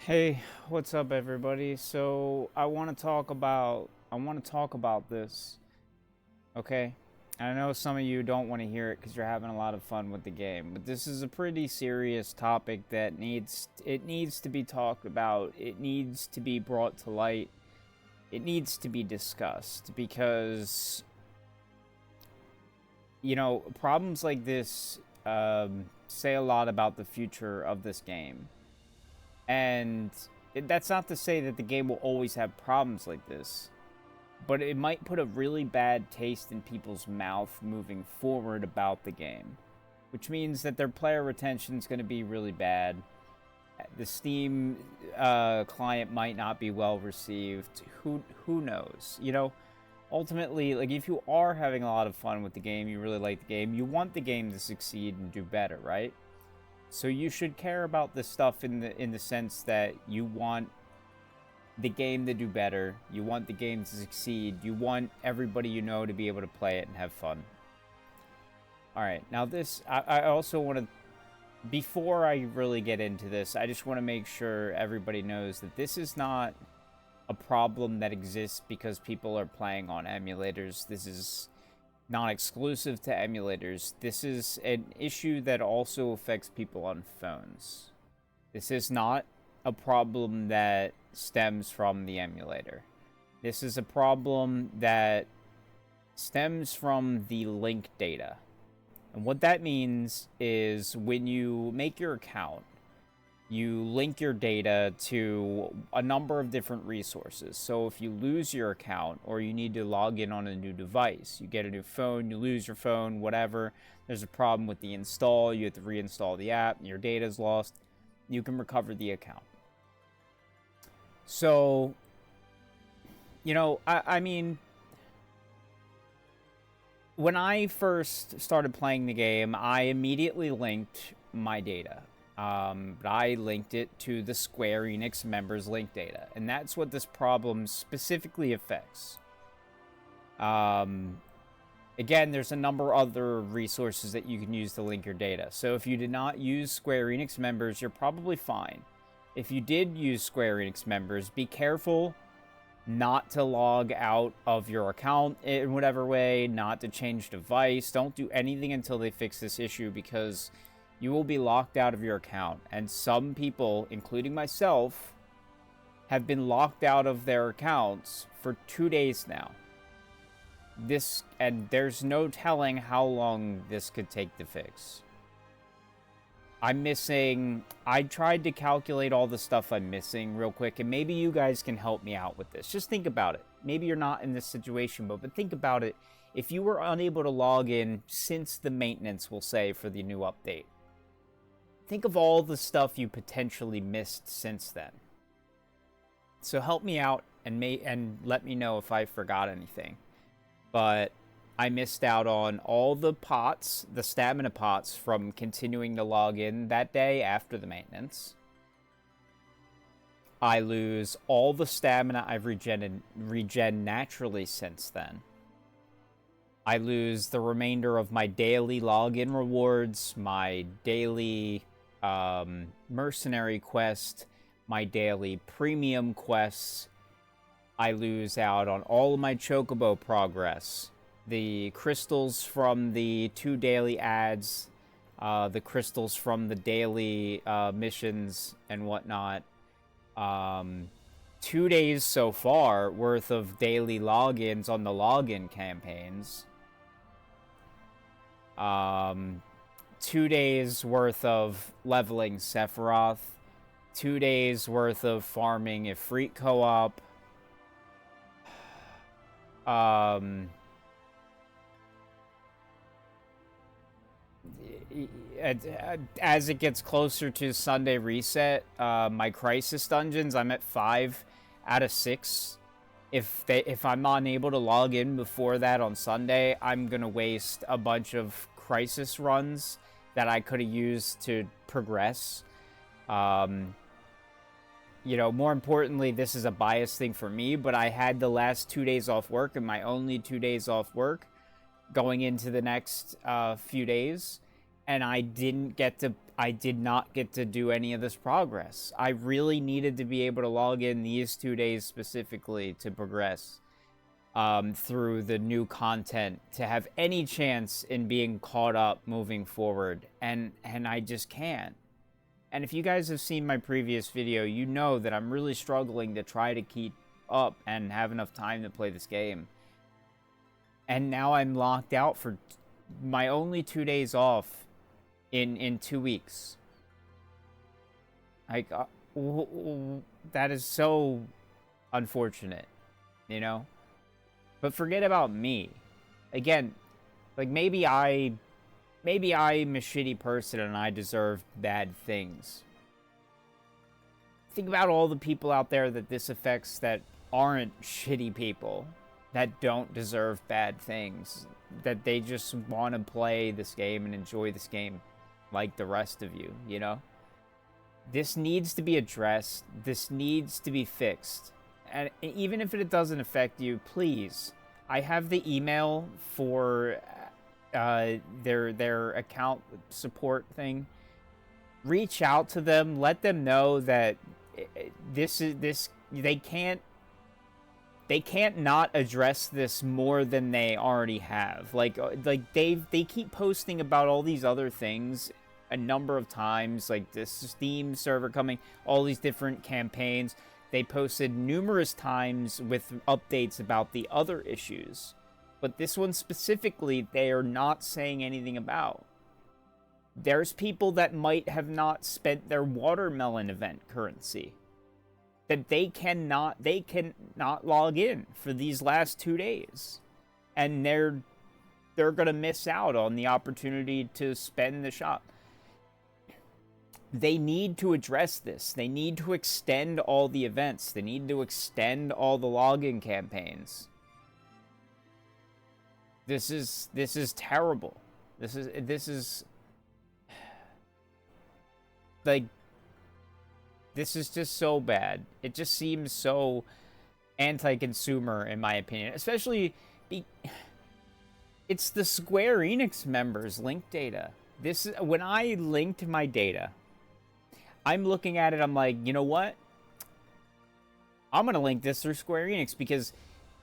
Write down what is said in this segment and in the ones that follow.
Hey, what's up everybody? So, I want to talk about this, okay? I know some of you don't want to hear it cuz you're having a lot of fun with the game, but this is a pretty serious topic that needs to be talked about. It needs to be brought to light. It needs to be discussed because problems like this say a lot about the future of this game. And that's not to say that the game will always have problems like this, but it might put a really bad taste in people's mouth moving forward about the game, which means that their player retention is going to be really bad. The Steam client might not be well received. Who knows? Ultimately, like, if you are having a lot of fun with the game, you really like the game, you want the game to succeed and do better, right? So you should care about this stuff in the sense that you want the game to do better, you want the game to succeed, you want everybody you know to be able to play it and have fun. Alright, now I also want to, before I really get into this, I just want to make sure everybody knows that this is not a problem that exists because people are playing on emulators. This is not exclusive to emulators. This is an issue that also affects people on phones. This is not a problem that stems from the emulator. This is a problem that stems from the link data. And what that means is when you make your account, you link your data to a number of different resources. So if you lose your account or you need to log in on a new device, you get a new phone, you lose your phone, whatever, there's a problem with the install, you have to reinstall the app, and your data is lost, you can recover the account. So, I mean, when I first started playing the game, I immediately linked my data. But I linked it to the Square Enix members link data, and that's what this problem specifically affects. Again, there's a number of other resources that you can use to link your data. So if you did not use Square Enix members, you're probably fine. If you did use Square Enix members, be careful not to log out of your account in whatever way, not to change device. Don't do anything until they fix this issue, because you will be locked out of your account. And some people, including myself, have been locked out of their accounts for 2 days now. And there's no telling how long this could take to fix. I tried to calculate all the stuff I'm missing real quick, and maybe you guys can help me out with this. Just think about it. Maybe you're not in this situation, but think about it. If you were unable to log in since the maintenance, we'll say, for the new update, think of all the stuff you potentially missed since then. So help me out and let me know if I forgot anything. But I missed out on all the pots, the stamina pots, from continuing to log in that day after the maintenance. I lose all the stamina I've regen naturally since then. I lose the remainder of my daily login rewards, my daily mercenary quest, my daily premium quests. I lose out on all of my chocobo progress, the crystals from the 2 daily ads, the crystals from the daily missions and whatnot. 2 days so far worth of daily logins on the login campaigns. 2 days worth of leveling Sephiroth, 2 days worth of farming Ifrit co-op, as it gets closer to Sunday reset, my Crisis dungeons, I'm at 5 out of 6. If I'm unable to log in before that on Sunday, I'm gonna waste a bunch of Crisis runs that I could have used to progress. More importantly, this is a biased thing for me, but I had the last 2 days off work, and my only 2 days off work going into the next few days. and I did not get to do any of this progress. I really needed to be able to log in these 2 days specifically to progress through the new content, to have any chance in being caught up moving forward, and I just can't. And if you guys have seen my previous video, you know that I'm really struggling to try to keep up and have enough time to play this game. And now I'm locked out for my only 2 days off in 2 weeks. Like, that is so unfortunate, you know? But forget about me. Again, like, maybe I'm a shitty person and I deserve bad things. Think about all the people out there that this affects that aren't shitty people, that don't deserve bad things, that they just want to play this game and enjoy this game like the rest of you, you know? This needs to be addressed. This needs to be fixed. And even if it doesn't affect you, please, I have the email for their account support thing. Reach out to them. Let them know that they can't not address this more than they already have. Like they keep posting about all these other things a number of times, like this Steam server coming, all these different campaigns. They posted numerous times with updates about the other issues, but this one specifically, they are not saying anything about. There's people that might have not spent their watermelon event currency, that they cannot log in for these last 2 days, and they're gonna miss out on the opportunity to spend the shop. They need to address this. They need to extend all the events. They need to extend all the login campaigns. This is terrible. This is like, this is just so bad. It just seems so anti-consumer, in my opinion. Especially, it's the Square Enix members' link data. When I linked my data, I'm looking at it, I'm like, you know what? I'm going to link this through Square Enix, because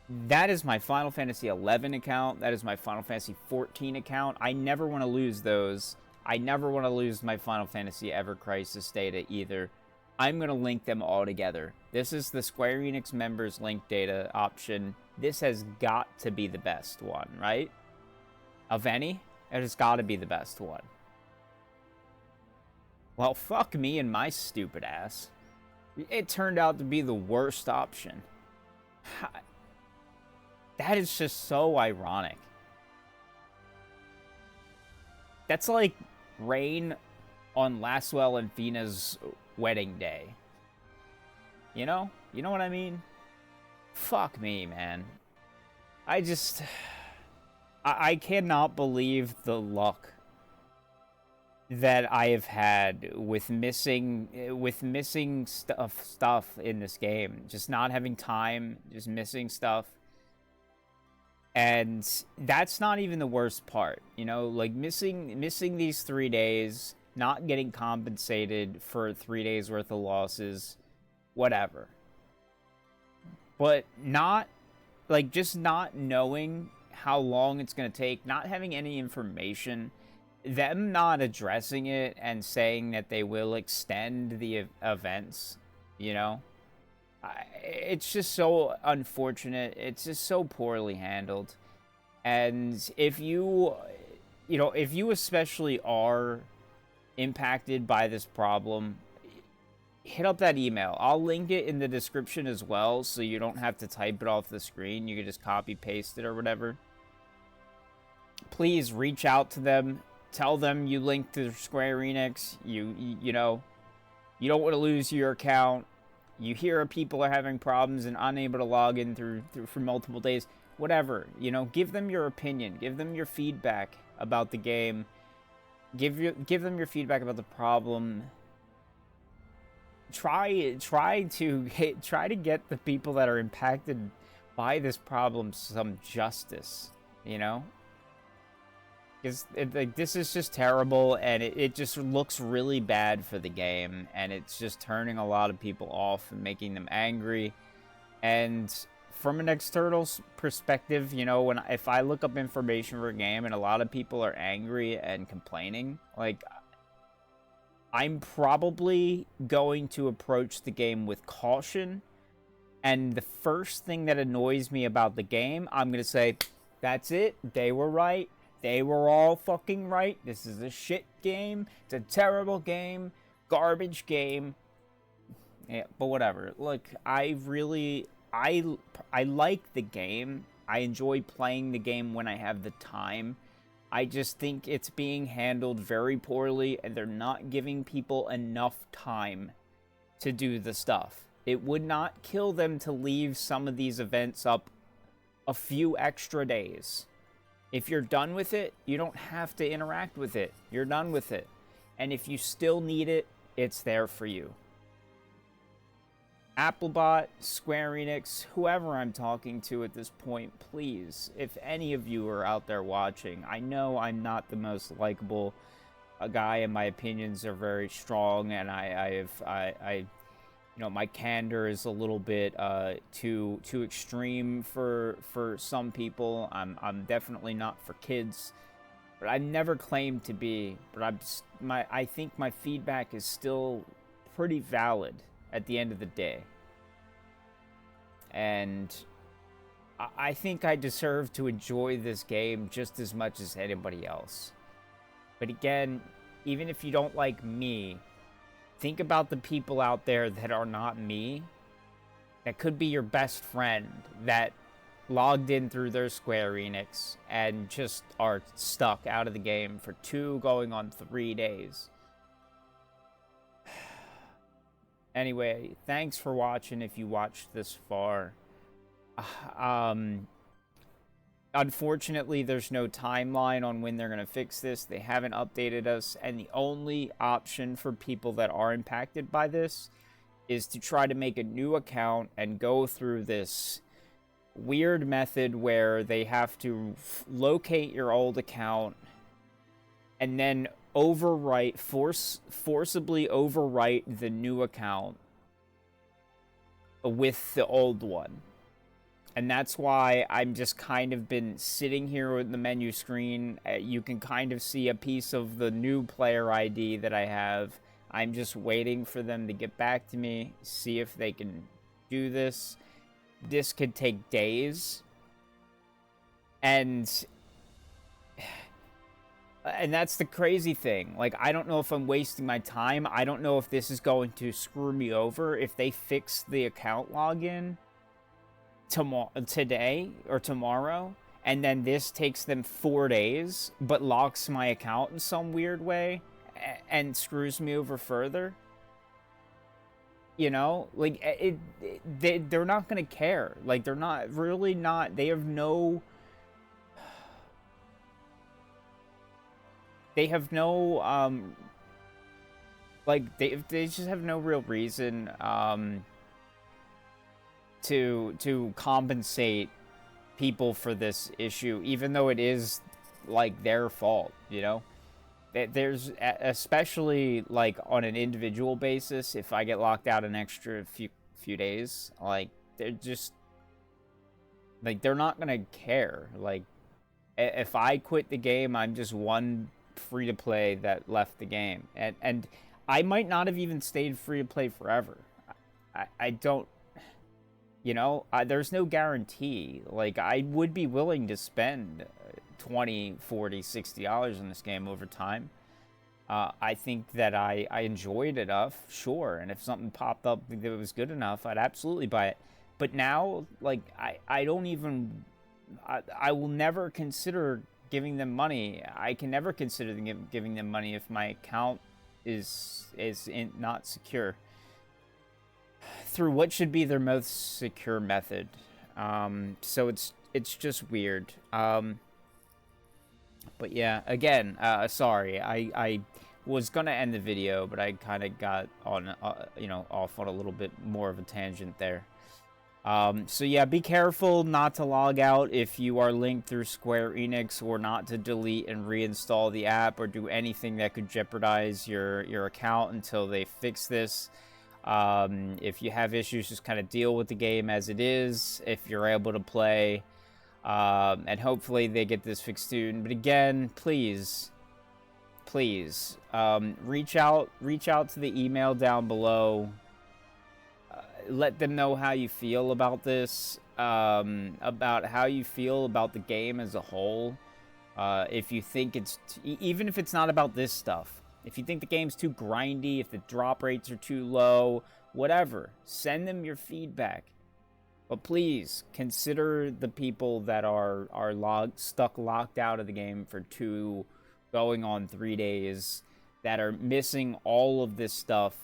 that is my Final Fantasy 11 account. That is my Final Fantasy 14 account. I never want to lose those. I never want to lose my Final Fantasy Ever Crisis data either. I'm going to link them all together. This is the Square Enix members link data option. This has got to be the best one, right? Of any, it has got to be the best one. Well, fuck me and my stupid ass. It turned out to be the worst option. That is just so ironic. That's like rain on Laswell and Fina's wedding day. You know? You know what I mean? Fuck me, man. I cannot believe the luck that I have had with missing stuff in this game. Just not having time, just missing stuff. And that's not even the worst part, you know, like missing these 3 days, not getting compensated for 3 days worth of losses, whatever. But not, like, just not knowing how long it's going to take, not having any information, them not addressing it and saying that they will extend the events, you know? It's just so unfortunate. It's just so poorly handled. And if you especially are impacted by this problem, hit up that email. I'll link it in the description as well, so you don't have to type it off the screen. You can just copy paste it or whatever. Please reach out to them. Tell them you linked to Square Enix. You know, you don't want to lose your account. You hear people are having problems and unable to log in through for multiple days. Whatever, you know, give them your opinion. Give them your feedback about the game. Give them your feedback about the problem. Try to get the people that are impacted by this problem some justice, you know? Because like, this is just terrible, and it just looks really bad for the game, and it's just turning a lot of people off and making them angry. And from an external perspective, you know, if I look up information for a game and a lot of people are angry and complaining, like, I'm probably going to approach the game with caution. And the first thing that annoys me about the game, I'm going to say, that's it. They were right. They were all fucking right. This is a shit game. It's a terrible game. Garbage game. Yeah, but whatever. Look, I like the game. I enjoy playing the game when I have the time. I just think it's being handled very poorly, and they're not giving people enough time to do the stuff. It would not kill them to leave some of these events up a few extra days. If you're done with it, you don't have to interact with it. You're done with it. And if you still need it, it's there for you. Applebot, Square Enix, whoever I'm talking to at this point, please, if any of you are out there watching, I know I'm not the most likable guy, and my opinions are very strong, and I you know, my candor is a little bit too extreme for some people. I'm definitely not for kids, but I've never claimed to be. But I think my feedback is still pretty valid at the end of the day, and I think I deserve to enjoy this game just as much as anybody else. But again, even if you don't like me, think about the people out there that are not me, that could be your best friend, that logged in through their Square Enix and just are stuck out of the game for 2 going on 3 days. Anyway, thanks for watching if you watched this far. Unfortunately, there's no timeline on when they're going to fix this. They haven't updated us, and the only option for people that are impacted by this is to try to make a new account and go through this weird method where they have to locate your old account and then forcibly overwrite the new account with the old one. And that's why I'm just kind of been sitting here with the menu screen. You can kind of see a piece of the new player ID that I have. I'm just waiting for them to get back to me, see if they can do this. This could take days. And that's the crazy thing. Like, I don't know if I'm wasting my time. I don't know if this is going to screw me over. If they fix the account login today or tomorrow, and then this takes them 4 days, but locks my account in some weird way and screws me over further. You know, like, they're not gonna care. Like, they're not really not. They have no. They have no like they just have no real reason to compensate people for this issue, even though it is like their fault, you know. There's, especially like on an individual basis, if I get locked out an extra few days, like, they're just like, they're not gonna care. Like, if I quit the game, I'm just one free to play that left the game, and I might not have even stayed free to play forever. I don't, you know, there's no guarantee. Like, I would be willing to spend $20, $40, $60 in this game over time. I think that I enjoyed it enough, sure, and if something popped up that was good enough, I'd absolutely buy it. But now, like, I don't even, I will never consider giving them money. I can never consider giving them money if my account is not secure through what should be their most secure method. So it's just weird. But yeah, again, sorry, I was gonna end the video, but I kind of got on, you know, off on a little bit more of a tangent there. So yeah, be careful not to log out if you are linked through Square Enix, or not to delete and reinstall the app or do anything that could jeopardize your account until they fix this. If you have issues, just kind of deal with the game as it is if you're able to play. And hopefully they get this fixed soon. But again, please, reach out to the email down below. Let them know how you feel about this, about how you feel about the game as a whole. If you think it's, even if it's not about this stuff, if you think the game's too grindy, if the drop rates are too low, whatever, send them your feedback. But please consider the people that are stuck locked out of the game for going on 3 days, that are missing all of this stuff.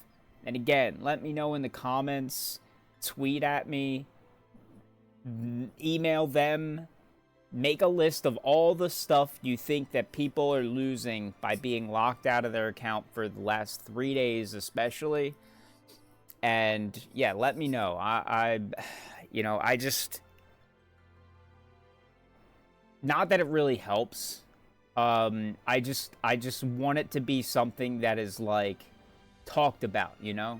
And again, let me know in the comments, tweet at me, email them, make a list of all the stuff you think that people are losing by being locked out of their account for the last 3 days especially. And yeah, let me know. I just, not that it really helps. I just want it to be something that is like talked about,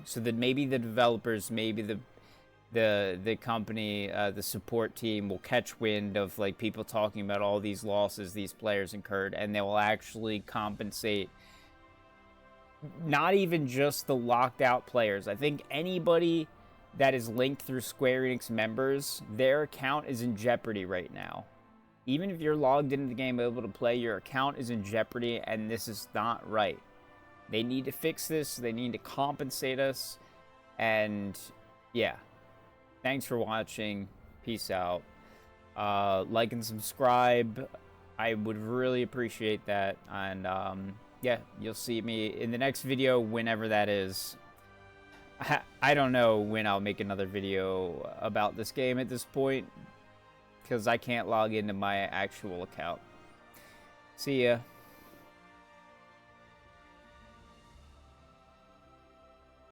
so that maybe the developers, maybe the company, the support team will catch wind of like people talking about all these losses these players incurred, and they will actually compensate not even just the locked out players. I think anybody that is linked through Square Enix members, their account is in jeopardy right now. Even if you're logged into the game able to play, your account is in jeopardy, and this is not right. They need to fix this. They need to compensate us. And yeah, thanks for watching. Peace out. Like and subscribe. I would really appreciate that. And yeah, you'll see me in the next video, whenever that is. I don't know when I'll make another video about this game at this point, because I can't log into my actual account. See ya.